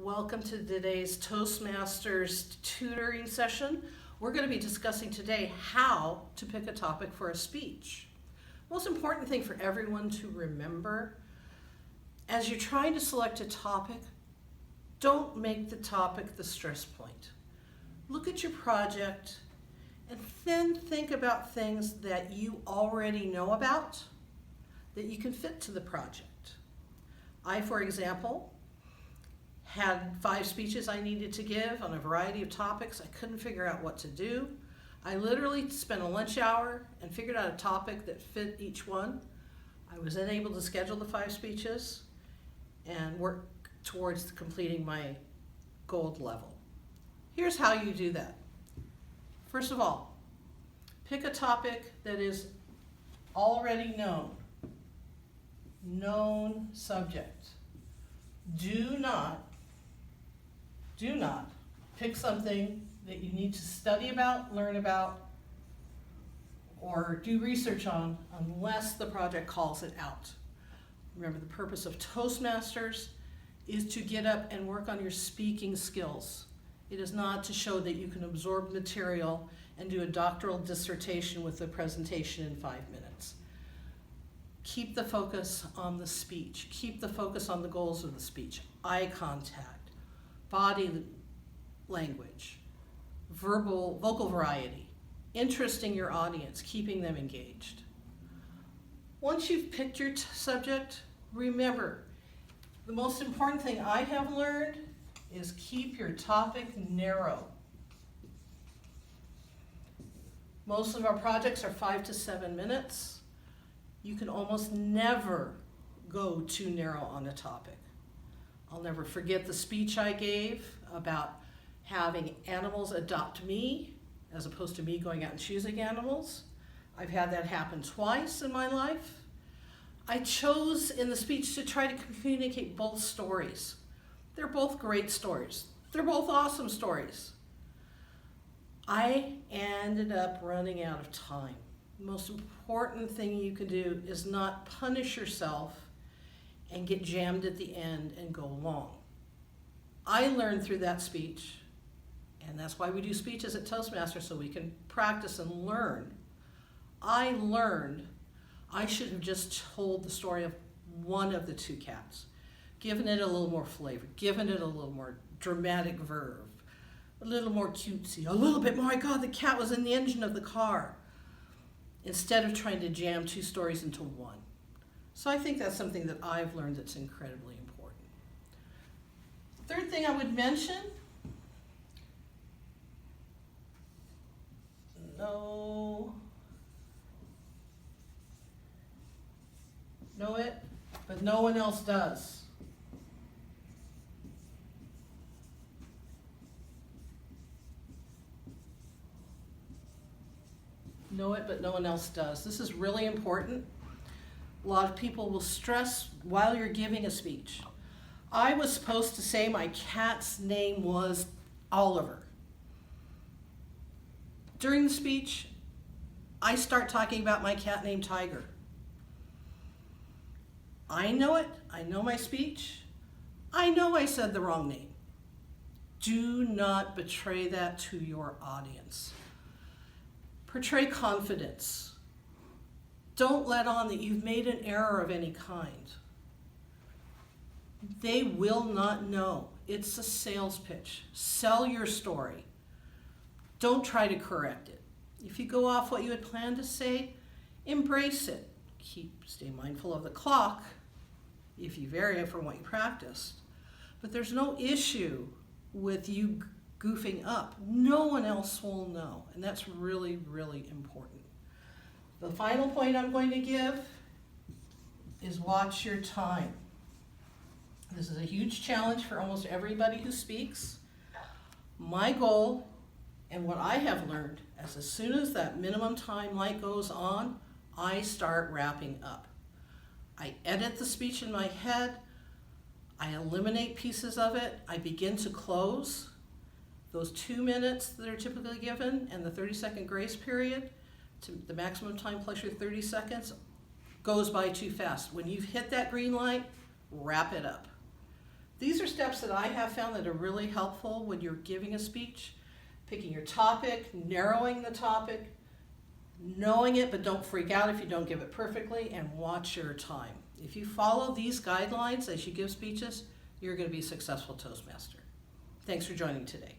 Welcome to today's Toastmasters tutoring session. We're going to be discussing today how to pick a topic for a speech. Most important thing for everyone to remember, as you're trying to select a topic, don't make the topic the stress point. Look at your project and then think about things that you already know about that you can fit to the project. I, for example, had 5 speeches I needed to give on a variety of topics. I couldn't figure out what to do. I literally spent a lunch hour and figured out a topic that fit each one. I was then able to schedule the 5 speeches and work towards completing my gold level. Here's how you do that. First of all, pick a topic that is already known subject. Do not pick something that you need to study about, learn about, or do research on unless the project calls it out. Remember, the purpose of Toastmasters is to get up and work on your speaking skills. It is not to show that you can absorb material and do a doctoral dissertation with a presentation in 5 minutes. Keep the focus on the speech. Keep the focus on the goals of the speech. Eye contact, body language, vocal variety, interesting your audience, keeping them engaged. Once you've picked your subject, remember, the most important thing I have learned is keep your topic narrow. Most of our projects are 5 to 7 minutes. You can almost never go too narrow on a topic. I'll never forget the speech I gave about having animals adopt me as opposed to me going out and choosing animals. I've had that happen twice in my life. I chose in the speech to try to communicate both stories. They're both great stories. They're both awesome stories. I ended up running out of time. The most important thing you can do is not punish yourself and get jammed at the end and go long. I learned through that speech, and that's why we do speeches at Toastmasters, so we can practice and learn. I learned I should have just told the story of one of the 2 cats, given it a little more flavor, given it a little more dramatic verve, a little more cutesy, a little bit more, my God, the cat was in the engine of the car, instead of trying to jam 2 stories into one. So I think that's something that I've learned that's incredibly important. Third thing I would mention, know it, but no one else does. Know it, but no one else does. This is really important. A lot of people will stress while you're giving a speech. I was supposed to say my cat's name was Oliver. During the speech, I start talking about my cat named Tiger. I know it. I know my speech. I know I said the wrong name. Do not betray that to your audience. Portray confidence. Don't let on that you've made an error of any kind. They will not know. It's a sales pitch. Sell your story. Don't try to correct it. If you go off what you had planned to say, embrace it. Stay mindful of the clock if you vary from what you practiced. But there's no issue with you goofing up. No one else will know, and that's really, really important. The final point I'm going to give is watch your time. This is a huge challenge for almost everybody who speaks. My goal, and what I have learned, is as soon as that minimum time light goes on, I start wrapping up. I edit the speech in my head, I eliminate pieces of it, I begin to close. Those 2 minutes that are typically given and the 30-second grace period, to the maximum time plus your 30 seconds, goes by too fast. When you've hit that green light, wrap it up. These are steps that I have found that are really helpful when you're giving a speech. Picking your topic, narrowing the topic, knowing it but don't freak out if you don't give it perfectly, and watch your time. If you follow these guidelines as you give speeches, you're going to be a successful Toastmaster. Thanks for joining today.